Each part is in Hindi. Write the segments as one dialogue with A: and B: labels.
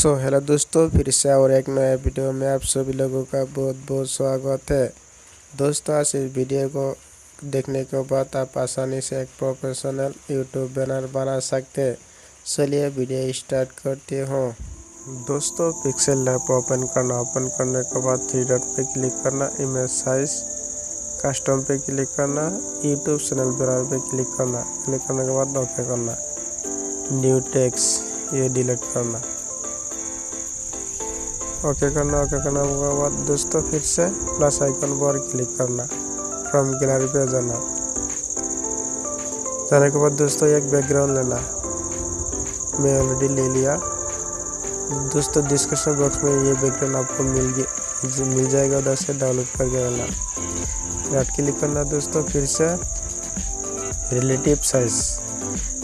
A: हेलो दोस्तों, फिर से और एक नया वीडियो में आप सभी लोगों का बहुत बहुत स्वागत है। दोस्तों, आज इस वीडियो को देखने के बाद आप आसानी से एक प्रोफेशनल यूट्यूब बैनर बना सकते हैं। चलिए वीडियो स्टार्ट करते हो। दोस्तों, पिक्सेल लैब ओपन करने के बाद थ्री डॉट पे क्लिक करना, इमेज साइज कस्टम पे क्लिक करना, यूट्यूब चैनल बैनर पे क्लिक करना। क्लिक करने के बाद ओके करना, न्यू टेक्स्ट ये डिलीट करना, ओके करने के बाद दोस्तों फिर से प्लस आइकन पर क्लिक करना, फ्रॉम गैलरी पे जाने के बाद दोस्तों एक बैकग्राउंड लेना। मैं ऑलरेडी ले लिया दोस्तों। डिस्क्रिप्शन बॉक्स में ये बैकग्राउंड आपको मिल जाएगा, उधर से डाउनलोड करके लेना। राइट क्लिक करना दोस्तों, फिर से रिलेटिव साइज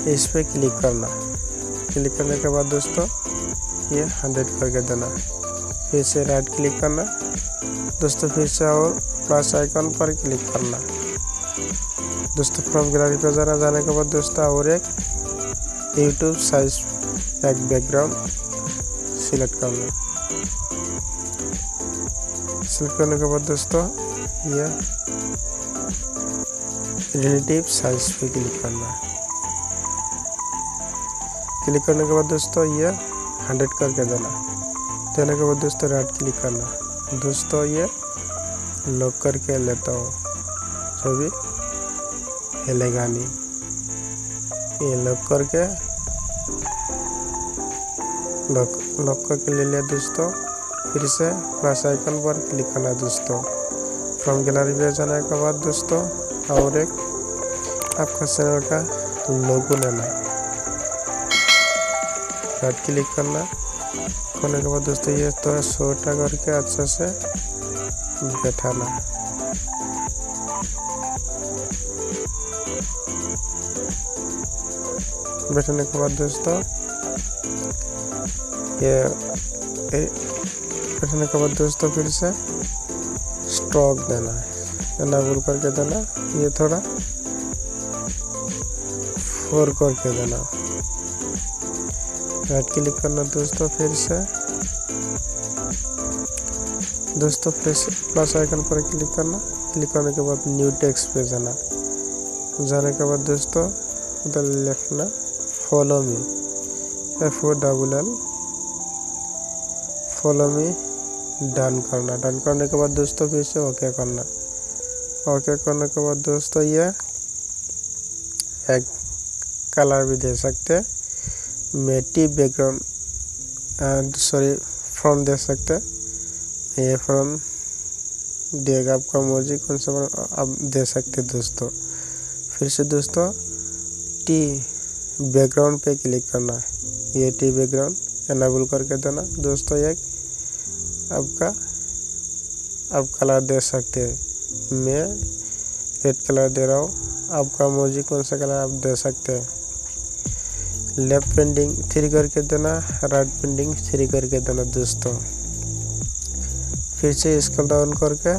A: इस पे क्लिक करना। क्लिक करने के बाद दोस्तों ये 100 करके देना। फिर से राइट क्लिक करना दोस्तों, फिर से और प्लस आइकन पर क्लिक करना दोस्तों। फ्रॉम गैलरी पे जाने के बाद दोस्तों और एक यूट्यूब साइज एक बैकग्राउंड सिलेक्ट करना। सिलेक्ट करने के बाद दोस्तों ये रिलेटिव साइज पे क्लिक करना। क्लिक करने के बाद दोस्तों ये 100 करके देने के बाद दोस्तों राइट क्लिक करना। दोस्तों ये लॉक करके लेता हूँ, सभी हिलेगा नहीं। ये लॉक करके लॉक करके ले लिया दोस्तों। फिर से प्लस आइकन पर क्लिक करना दोस्तों। फ्रॉम गैलरी पे जाने के बाद दोस्तों और एक आपका चैनल का लोगो लेना। राइट क्लिक करना करने के बाद दोस्तों ये थोड़ा छोटा करके अच्छा से बैठाना। बैठने के बाद दोस्तों ये बैठने के बाद दोस्तों फिर से स्ट्रोक देना है, एनाबल करके देना। ये थोड़ा 4 करके देना। राइट क्लिक करना दोस्तों। फिर से दोस्तों प्लस आइकन पर क्लिक करना। क्लिक करने के बाद न्यू टेक्स्ट पे जाने के बाद दोस्तों उधर लिखना follow me, FOLL follow me. Done करना। डन करने के बाद दोस्तों फिर से ओके करना। ओके करने के बाद दोस्तों ये एक कलर भी दे सकते हैं, मेटी बैकग्राउंड फ्रॉम दे सकते हैं। ये फ्रॉम देगा आपका मर्जी कौन सा आप दे सकते दोस्तों। फिर से दोस्तों टी बैकग्राउंड पे क्लिक करना है। ये टी बैकग्राउंड एनाबल करके देना दोस्तों। एक आप कलर दे सकते हैं। मैं रेड कलर दे रहा हूँ, आपका मर्जी कौन सा कलर आप दे सकते हैं। लेफ्ट पेंडिंग 3 करके देना, राइट पेंडिंग 3 करके देना दोस्तों। फिर से स्क्रॉल डाउन करके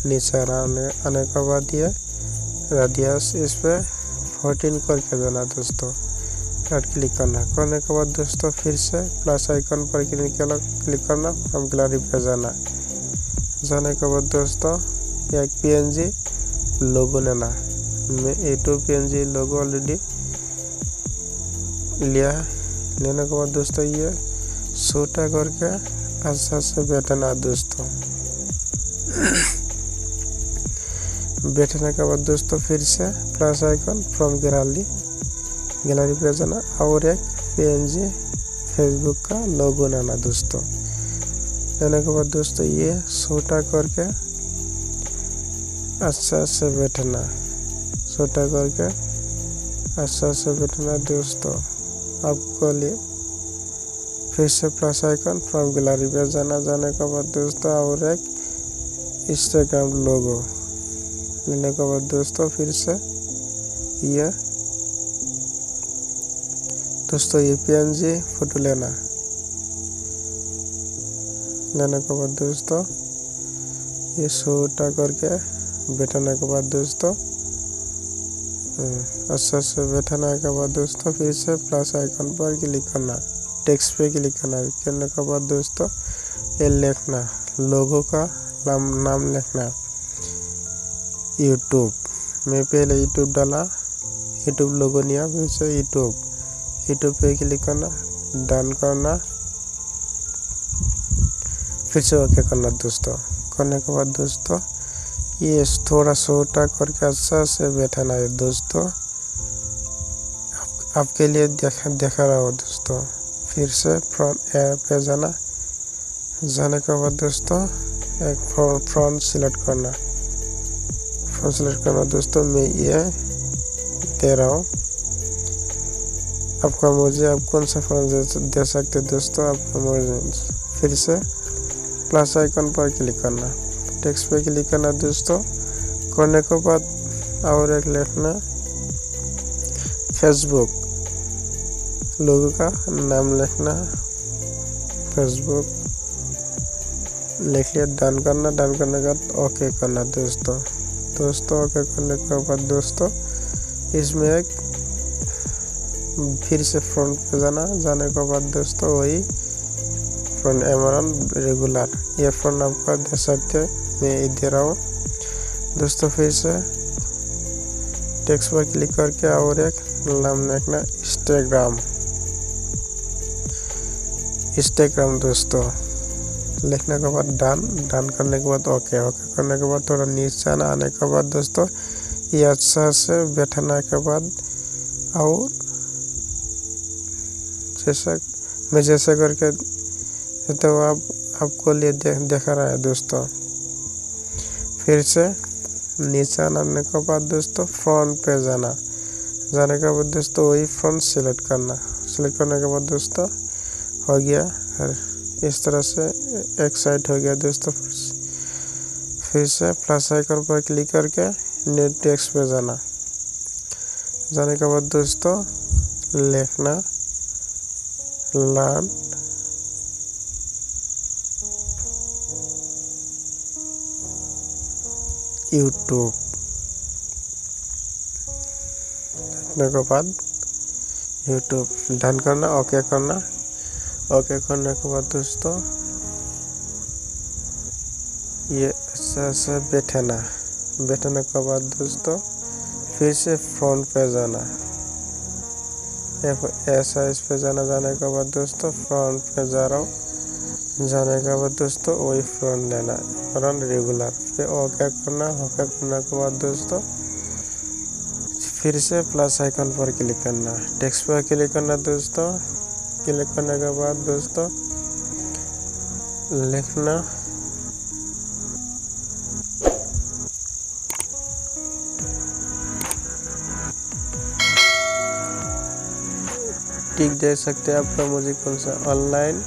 A: नीचे आने के बाद ये रेडियस इस पे 14 करके देना दोस्तों। राइट क्लिक करने के बाद दोस्तों फिर से प्लस आइकन पर क्लिक करना, फ्रॉम गैलरी पे जाने के बाद दोस्तों एक PNG लोगो लेना। मैं A2 PNG लोगो ऑलरेडी लिया। लेने के बाद दोस्तों ये छोटा करके अच्छा से बैठना दोस्तों। बैठने के बाद दोस्तों फिर से प्लस आइकन फ्रॉम गैलरी पे जाना और एक PNG फेसबुक का लोगो लेना दोस्तों। लेने के बाद दोस्तों ये छोटा करके अच्छा से बैठना, छोटा करके अच्छा से बैठना दोस्तों आपको लिए। फिर से प्लस आइकन फ्रॉम गैलरी पे जाने के बाद दोस्तों और एक इंस्टाग्राम लोगो लेने के बाद दोस्तों फिर से ये दोस्तों ये PNG फोटो लेने के बाद दोस्तों ये छोटा करके बैठने के बाद दोस्तों अच्छा से बैठाने के बाद दोस्तों फिर से प्लस आइकन पर क्लिक करना। टेक्स्ट पे क्लिक करने के बाद दोस्तों ये लिखना, लोगो का नाम लिखना यूट्यूब। मैं पहले यूट्यूब डाला, यूट्यूब लोगो नहीं आया, फिर से यूट्यूब पे क्लिक करना, डन करना, फिर से ओके करना दोस्तों। करने के बाद दोस्तों ये थोड़ा छोटा करके अच्छा से बैठाना है दोस्तों। आपके लिए देखा रहा हो दोस्तों। फिर से फ्रंट पे जाने के बाद दोस्तों एक फ्रंट सिलेक्ट करना। दोस्तों मैं ये दे रहा हूँ, आपका मुझे आप कौन सा फ्रंट दे सकते दोस्तों, आपका मुझे। फिर से प्लस आइकन पर क्लिक करना, टेक्स्ट पे क्लिक करना दोस्तों। करने के बाद और एक लिखना फेसबुक, लोगों का नाम लिखना फेसबुक, लिख लिया, डन करना। डन करने के बाद ओके करना दोस्तों। ओके करने के बाद दोस्तों इसमें एक फिर से फ्रंट पे जाने के बाद दोस्तों वही फ्रंट एमरन रेगुलर, ये फ्रंट आपका दे सकते हैं, मैं दे रहा हूँ दोस्तों। फिर से टेक्स्ट पर क्लिक करके और एक नाम लिखना इंस्टाग्राम दोस्तों। लिखने के बाद डन करने के बाद ओके करने के बाद थोड़ा नीचे आने के बाद दोस्तों ये अच्छा से बैठने के बाद और जैसे करके तो आपको लिए देखा रहा है दोस्तों। फिर से नीचे आने के बाद दोस्तों फ्रंट पे जाने के बाद दोस्तों वही फ्रंट सिलेक्ट करना। सिलेक्ट करने के बाद दोस्तों हो गया, इस तरह से एक साइड हो गया दोस्तों। फिर से प्लस आइकन पर क्लिक करके न्यू टेक्स्ट पे जाने के बाद दोस्तों लिखना लर्न यूट्यूब। लिखने के बाद यूट्यूब डन करना, ओके करना। ओके करने के बाद दोस्तों ये अच्छा से बैठने के बाद दोस्तों फिर से फ्रंट पे जाना, ऐसा इस पे जाने के बाद दोस्तों फ्रंट पे जा रहा हूँ। जाने के बाद दोस्तों वही फ्रंट लेना फ्रंट रेगुलर, फिर ओके करना। ओके करने के बाद दोस्तों फिर से प्लस आइकन पर क्लिक करना, टेक्स्ट पर क्लिक करना दोस्तों। क्लिक करने के बाद दोस्तों लिखना टिक दे सकते हैं आपका मुझे कौन सा ऑनलाइन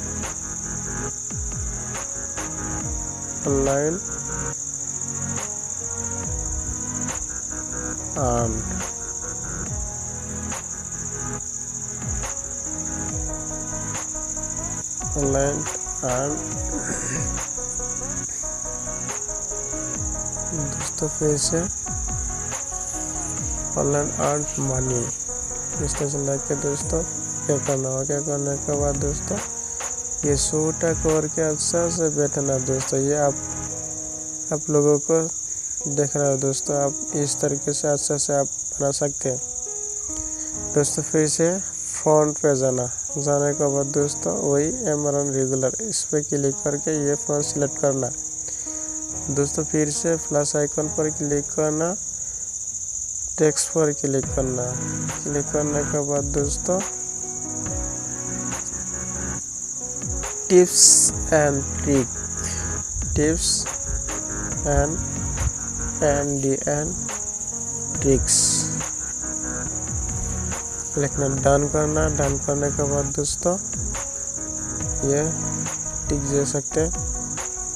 A: एंड दोस्तों फिर से ऑनलाइन अर्न मनी इस तरह से लग के दोस्तों क्या करना हो। क्या करने के बाद दोस्तों ये छोटा करके अच्छा से बैठना दोस्तों। ये आप लोगों को देख रहे हो दोस्तों, आप इस तरीके से अच्छा से आप बना सकते हैं दोस्तों। फिर से फ्रंट पे जाने के बाद दोस्तों वही एमरन रेगुलर, इस पे क्लिक करके ये फ्रंट सिलेक्ट करना दोस्तों। फिर से प्लस आइकन पर क्लिक करना, टेक्स्ट पर क्लिक करना। क्लिक करने के बाद दोस्तों टिप्स एंड ट्रिक्स लिखना, डन करना। डन करने के बाद दोस्तों ये टिक दे सकते हैं,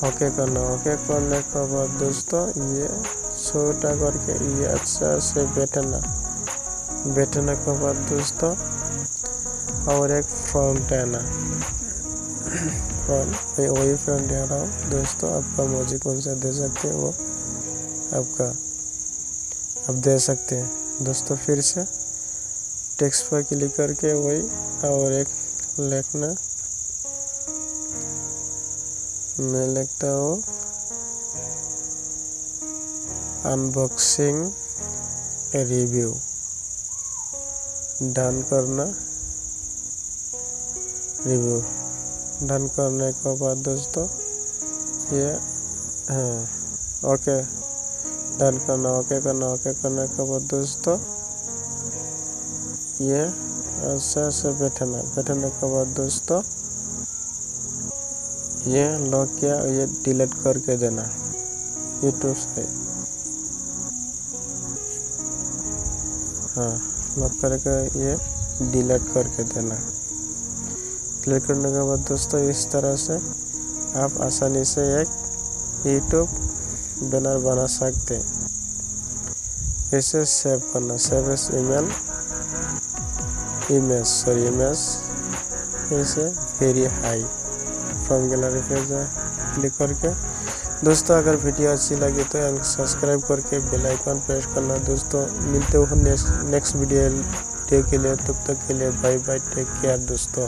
A: ओके करना। ओके करने के बाद दोस्तों ये छोटा करके ये अच्छा से बैठने के बाद दोस्तों और एक फ्रंट आना, वही फ्रंट आ रहा हूँ दोस्तों। आपका मर्जी कौन सा दे सकते हैं वो आपका आप दे सकते हैं दोस्तों। फिर से टेक्स्ट पर क्लिक करके वही और एक लिखना, मैं लिखता हूँ अनबॉक्सिंग रिव्यू। डन करना, रिव्यू डन करने के बाद दोस्तों ये ओके डन करना, ओके करने के बाद दोस्तों ये ऐसे बैठने के बाद दोस्तों ये लॉक किया, ये डिलीट करके देना यूट्यूब से। लॉक करके ये डिलीट करके देना। डिलीट करने के बाद दोस्तों इस तरह से आप आसानी से एक यूट्यूब बैनर बना सकते हैं। इसे सेव करना, सेव एस इमेज इसे वेरी हाई फ्रॉम गैलरी पे जाए क्लिक करके। दोस्तों अगर वीडियो अच्छी लगी तो सब्सक्राइब करके बेल आइकन प्रेस करना। दोस्तों मिलते हो नेक्स्ट वीडियो के लिए, तब तक के लिए बाय बाय, टेक केयर दोस्तों।